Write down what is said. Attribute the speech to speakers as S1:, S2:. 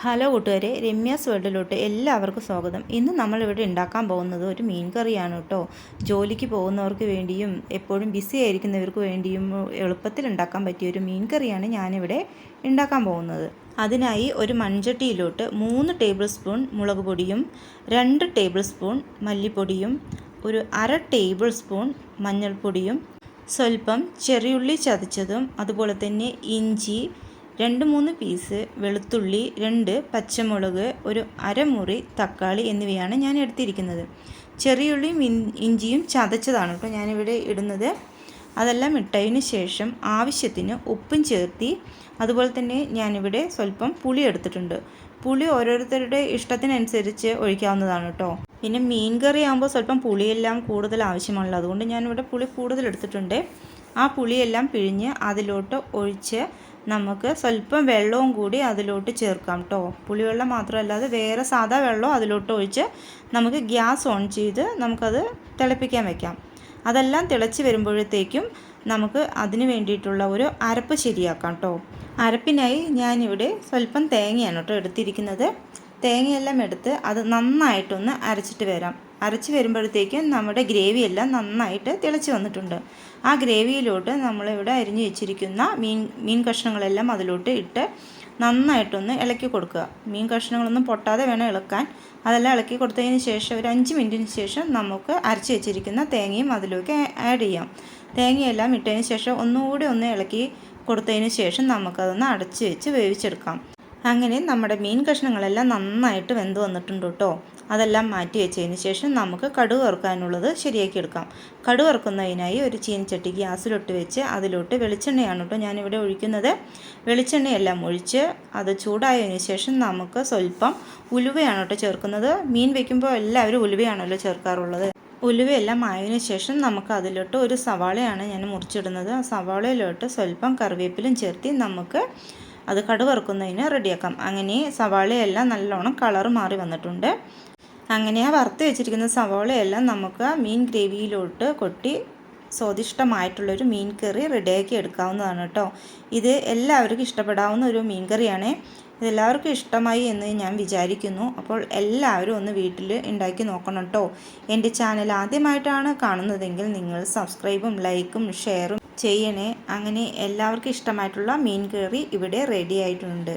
S1: Hello കൂട്ടുകാരെ, രമ്യാസ് വേൾഡിലോട്ട് എല്ലാവർക്കും സ്വാഗതം. ഇന്ന് നമ്മളിവിടെ ഉണ്ടാക്കാൻ പോകുന്നത് ഒരു മീൻ കറിയാണ് കേട്ടോ. ജോലിക്ക് പോകുന്നവർക്ക് വേണ്ടിയും എപ്പോഴും ബിസി ആയിരിക്കുന്നവർക്ക് വേണ്ടിയും എളുപ്പത്തിൽ ഉണ്ടാക്കാൻ പറ്റിയ ഒരു മീൻ കറിയാണ് ഞാനിവിടെ ഉണ്ടാക്കാൻ പോകുന്നത്. അതിനായി ഒരു മൺചട്ടിയിലോട്ട് 3 ടേബിൾ സ്പൂൺ മുളക് പൊടിയും 2 ടേബിൾ സ്പൂൺ മല്ലിപ്പൊടിയും ഒരു 1/2 ടേബിൾ സ്പൂൺ മഞ്ഞൾപ്പൊടിയും സ്വല്പം ചെറിയുള്ളി ചതച്ചതും അതുപോലെ തന്നെ ഇഞ്ചി 2-3 പീസ് വെളുത്തുള്ളി, 2 പച്ചമുളക്, ഒരു അരമുറി തക്കാളി എന്നിവയാണ് ഞാൻ എടുത്തിരിക്കുന്നത്. ചെറിയുള്ളിയും ഇഞ്ചിയും ചതച്ചതാണ് കേട്ടോ ഞാനിവിടെ ഇടുന്നത്. അതെല്ലാം ഇട്ടതിന് ശേഷം ആവശ്യത്തിന് ഉപ്പും ചേർത്തി അതുപോലെ തന്നെ ഞാനിവിടെ സ്വല്പം പുളി എടുത്തിട്ടുണ്ട്. പുളി ഓരോരുത്തരുടെ ഇഷ്ടത്തിനനുസരിച്ച് ഒഴിക്കാവുന്നതാണ് കേട്ടോ. പിന്നെ മീൻ കറി ആകുമ്പോൾ സ്വല്പം പുളിയെല്ലാം കൂടുതൽ ആവശ്യമാണല്ലോ, അതുകൊണ്ട് ഞാനിവിടെ പുളി കൂടുതൽ എടുത്തിട്ടുണ്ട്. ആ പുളിയെല്ലാം പിഴിഞ്ഞ് അതിലോട്ട് ഒഴിച്ച് നമുക്ക് സ്വല്പം വെള്ളവും കൂടി അതിലോട്ട് ചേർക്കാം കേട്ടോ. പുളിവെള്ളം മാത്രമല്ലാതെ വേറെ സാധാ വെള്ളം അതിലോട്ട് ഒഴിച്ച് നമുക്ക് ഗ്യാസ് ഓൺ ചെയ്ത് നമുക്കത് തിളപ്പിക്കാൻ വെക്കാം. അതെല്ലാം തിളച്ച് വരുമ്പോഴത്തേക്കും നമുക്ക് അതിന് വേണ്ടിയിട്ടുള്ള ഒരു അരപ്പ് ശരിയാക്കാം കേട്ടോ. അരപ്പിനായി ഞാനിവിടെ സ്വല്പം തേങ്ങയാണ് കേട്ടോ എടുത്തിരിക്കുന്നത്. തേങ്ങയെല്ലാം എടുത്ത് അത് നന്നായിട്ടൊന്ന് അരച്ചിട്ട് വരാം. അരച്ച് വരുമ്പോഴത്തേക്കും നമ്മുടെ ഗ്രേവിയെല്ലാം നന്നായിട്ട് തിളച്ച് വന്നിട്ടുണ്ട്. ആ ഗ്രേവിയിലോട്ട് നമ്മളിവിടെ അരിഞ്ഞു വെച്ചിരിക്കുന്ന മീൻ കഷ്ണങ്ങളെല്ലാം അതിലോട്ട് ഇട്ട് നന്നായിട്ടൊന്ന് ഇളക്കി കൊടുക്കുക. മീൻ കഷ്ണങ്ങളൊന്നും പൊട്ടാതെ വേണം ഇളക്കാൻ. അതെല്ലാം ഇളക്കി കൊടുത്തതിന് ശേഷം ഒരു 5 മിനിറ്റിന് ശേഷം നമുക്ക് അരച്ച് വെച്ചിരിക്കുന്ന തേങ്ങയും അതിലേക്ക് ആഡ് ചെയ്യാം. തേങ്ങയെല്ലാം ഇട്ടതിന് ശേഷം ഒന്നുകൂടി ഒന്ന് ഇളക്കി കൊടുത്തതിന് ശേഷം നമുക്കതൊന്ന് അടച്ച് വെച്ച് വേവിച്ചെടുക്കാം. അങ്ങനെ നമ്മുടെ മീൻ കഷ്ണങ്ങളെല്ലാം നന്നായിട്ട് വെന്ത് വന്നിട്ടുണ്ട് കേട്ടോ. അതെല്ലാം മാറ്റി വെച്ചതിന് ശേഷം നമുക്ക് കടുക് വറുക്കാനുള്ളത് ശരിയാക്കിയെടുക്കാം. കടുക് വറുക്കുന്നതിനായി ഒരു ചീനച്ചട്ടി ഗ്യാസിലോട്ട് വെച്ച് അതിലോട്ട് വെളിച്ചെണ്ണയാണ് കേട്ടോ ഞാനിവിടെ ഒഴിക്കുന്നത്. വെളിച്ചെണ്ണയെല്ലാം ഒഴിച്ച് അത് ചൂടായതിനു ശേഷം നമുക്ക് സ്വല്പം ഉലുവയാണ് കേട്ടോ ചേർക്കുന്നത്. മീൻ വയ്ക്കുമ്പോൾ എല്ലാവരും ഉലുവയാണല്ലോ ചേർക്കാറുള്ളത്. ഉലുവയെല്ലാം ആയതിനു ശേഷം നമുക്ക് അതിലോട്ട് ഒരു സവാളയാണ് ഞാൻ മുറിച്ചിടുന്നത്. ആ സവാളയിലോട്ട് സ്വല്പം കറിവേപ്പിലും ചേർത്തി നമുക്ക് അത് കടുക് വറുക്കുന്നതിന് റെഡിയാക്കാം. അങ്ങനെ സവാളയെല്ലാം നല്ലോണം കളർ മാറി വന്നിട്ടുണ്ട്. അങ്ങനെ ആ വറുത്ത് വെച്ചിരിക്കുന്ന സവാളയെല്ലാം നമുക്ക് മീൻ ഗ്രേവിയിലോട്ട് കൊട്ടി സ്വാദിഷ്ടമായിട്ടുള്ളൊരു മീൻ കറി റെഡിയാക്കി എടുക്കാവുന്നതാണ് കേട്ടോ. ഇത് എല്ലാവർക്കും ഇഷ്ടപ്പെടാവുന്ന ഒരു മീൻ കറിയാണ്. ഇതെല്ലാവർക്കും ഇഷ്ടമായി എന്ന് ഞാൻ വിചാരിക്കുന്നു. അപ്പോൾ എല്ലാവരും ഒന്ന് വീട്ടിൽ ഉണ്ടാക്കി നോക്കണം കേട്ടോ. എൻ്റെ ചാനൽ ആദ്യമായിട്ടാണ് കാണുന്നതെങ്കിൽ നിങ്ങൾ സബ്സ്ക്രൈബും ലൈക്കും ഷെയറും ചെയ്യണേ. അങ്ങനെ എല്ലാവർക്കും ഇഷ്ടമായിട്ടുള്ള മീൻ കറി ഇവിടെ റെഡി ആയിട്ടുണ്ട്.